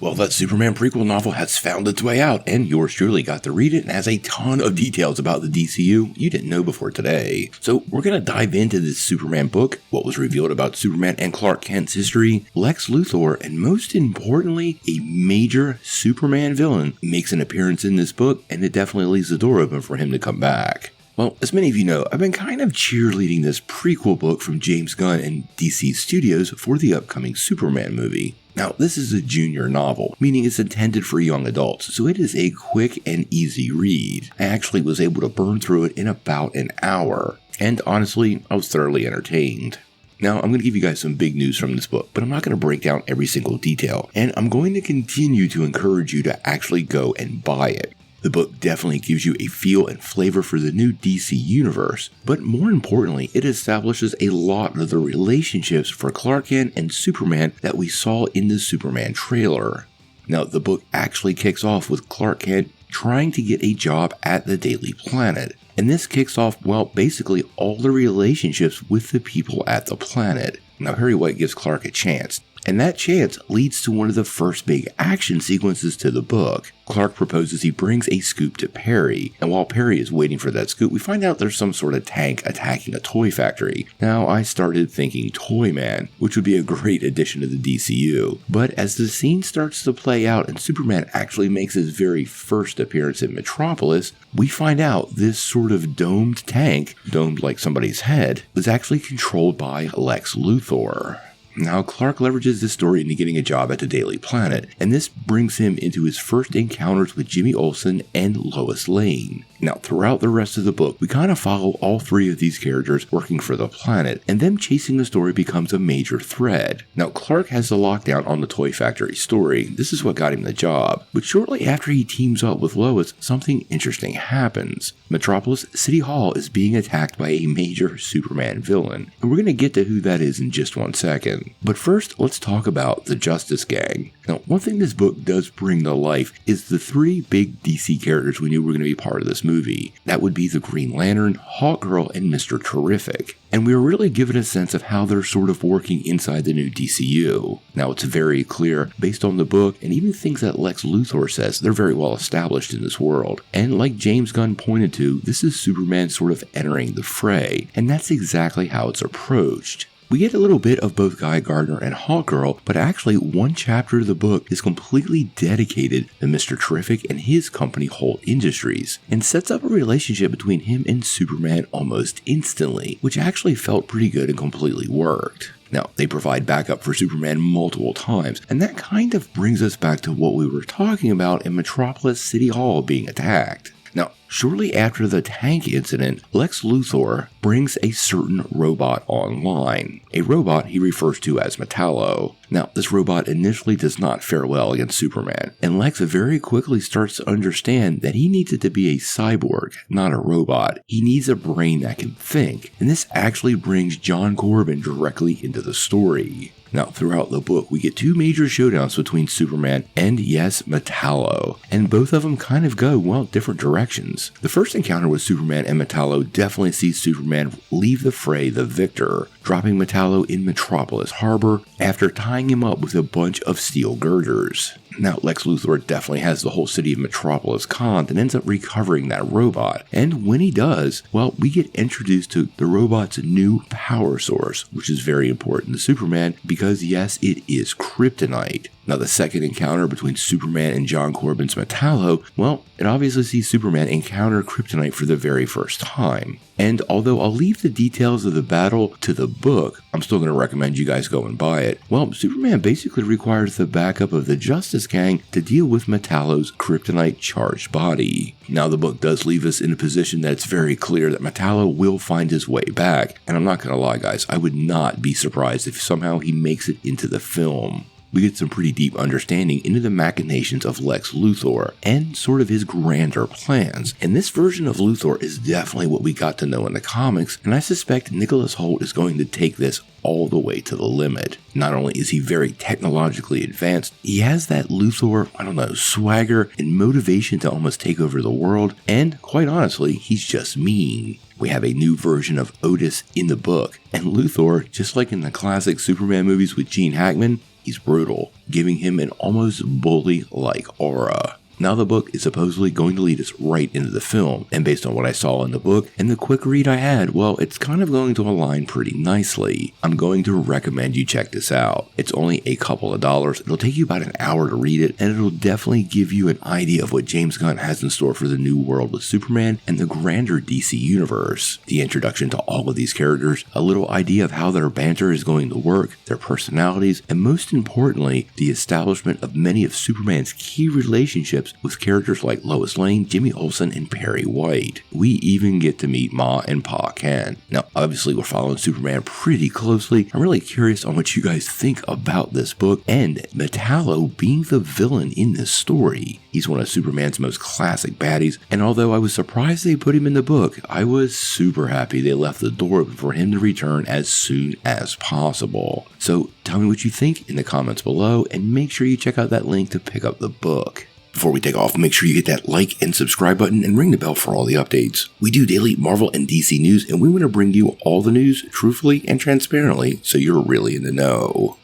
Well, that Superman prequel novel has found its way out, and yours truly got to read it and has a ton of details about the DCU you didn't know before today. So we're going to dive into this Superman book, what was revealed about Superman and Clark Kent's history, Lex Luthor, and most importantly, a major Superman villain makes an appearance in this book, and it definitely leaves the door open for him to come back. Well, as many of you know, I've been kind of cheerleading this prequel book from James Gunn and DC Studios for the upcoming Superman movie. Now, this is a junior novel, meaning it's intended for young adults, so it is a quick and easy read. I actually was able to burn through it in about an hour, and honestly, I was thoroughly entertained. Now, I'm going to give you guys some big news from this book, but I'm not going to break down every single detail, and I'm going to continue to encourage you to actually go and buy it. The book definitely gives you a feel and flavor for the new DC universe, but more importantly, it establishes a lot of the relationships for Clark Kent and Superman that we saw in the Superman trailer. Now, the book actually kicks off with Clark Kent trying to get a job at the Daily Planet, and this kicks off, well, basically all the relationships with the people at the planet. Now, Perry White gives Clark a chance, and that chance leads to one of the first big action sequences to the book. Clark proposes he brings a scoop to Perry, and while Perry is waiting for that scoop, we find out there's some sort of tank attacking a toy factory. Now, I started thinking Toyman, which would be a great addition to the DCU, but as the scene starts to play out and Superman actually makes his very first appearance in Metropolis, we find out this sort of domed tank, domed like somebody's head, was actually controlled by Lex Luthor. Now, Clark leverages this story into getting a job at the Daily Planet, and this brings him into his first encounters with Jimmy Olsen and Lois Lane. Now, throughout the rest of the book, we kind of follow all three of these characters working for the planet, and them chasing the story becomes a major thread. Now, Clark has the lockdown on the toy factory story. This is what got him the job. But shortly after he teams up with Lois, something interesting happens. Metropolis City Hall is being attacked by a major Superman villain, and we're going to get to who that is in just one second. But first, let's talk about the Justice Gang. Now, one thing this book does bring to life is the three big DC characters we knew were going to be part of this movie. That would be the Green Lantern, Hawkgirl, and Mr. Terrific. And we were really given a sense of how they're sort of working inside the new DCU. Now, it's very clear, based on the book, and even things that Lex Luthor says, they're very well established in this world. And like James Gunn pointed to, this is Superman sort of entering the fray, and that's exactly how it's approached. We get a little bit of both Guy Gardner and Hawkgirl, but actually one chapter of the book is completely dedicated to Mr. Terrific and his company Holt Industries, and sets up a relationship between him and Superman almost instantly, which actually felt pretty good and completely worked. Now, they provide backup for Superman multiple times, and that kind of brings us back to what we were talking about in Metropolis City Hall being attacked. Now, shortly after the tank incident, Lex Luthor brings a certain robot online, a robot he refers to as Metallo. Now, this robot initially does not fare well against Superman, and Lex very quickly starts to understand that he needs it to be a cyborg, not a robot. He needs a brain that can think, and this actually brings John Corbin directly into the story. Now, throughout the book, we get two major showdowns between Superman and, yes, Metallo, and both of them kind of go, well, different directions. The first encounter with Superman and Metallo definitely sees Superman leave the fray the victor, dropping Metallo in Metropolis Harbor after tying him up with a bunch of steel girders. Now, Lex Luthor definitely has the whole city of Metropolis conned and ends up recovering that robot. And when he does, well, we get introduced to the robot's new power source, which is very important to Superman because, yes, it is kryptonite. Now, the second encounter between Superman and John Corbin's Metallo, well, it obviously sees Superman encounter kryptonite for the very first time. And although I'll leave the details of the battle to the book, I'm still going to recommend you guys go and buy it. Well, Superman basically requires the backup of the Justice Gang to deal with Metallo's kryptonite-charged body. Now, the book does leave us in a position that it's very clear that Metallo will find his way back. And I'm not going to lie, guys, I would not be surprised if somehow he makes it into the film. We get some pretty deep understanding into the machinations of Lex Luthor and sort of his grander plans. And this version of Luthor is definitely what we got to know in the comics, and I suspect Nicholas Hoult is going to take this all the way to the limit. Not only is he very technologically advanced, he has that Luthor, swagger and motivation to almost take over the world, and quite honestly, he's just mean. We have a new version of Otis in the book, and Luthor, just like in the classic Superman movies with Gene Hackman, he's brutal, giving him an almost bully-like aura. Now the book is supposedly going to lead us right into the film, and based on what I saw in the book and the quick read I had, well, it's kind of going to align pretty nicely. I'm going to recommend you check this out. It's only a couple of dollars, it'll take you about an hour to read it, and it'll definitely give you an idea of what James Gunn has in store for the new world with Superman and the grander DC universe. The introduction to all of these characters, a little idea of how their banter is going to work, their personalities, and most importantly, the establishment of many of Superman's key relationships with characters like Lois Lane, Jimmy Olsen, and Perry White. We even get to meet Ma and Pa Kent. Now, obviously, we're following Superman pretty closely. I'm really curious on what you guys think about this book and Metallo being the villain in this story. He's one of Superman's most classic baddies, and although I was surprised they put him in the book, I was super happy they left the door open for him to return as soon as possible. So tell me what you think in the comments below, and make sure you check out that link to pick up the book. Before we take off, make sure you hit that like and subscribe button and ring the bell for all the updates. We do daily Marvel and DC news, and we want to bring you all the news truthfully and transparently so you're really in the know.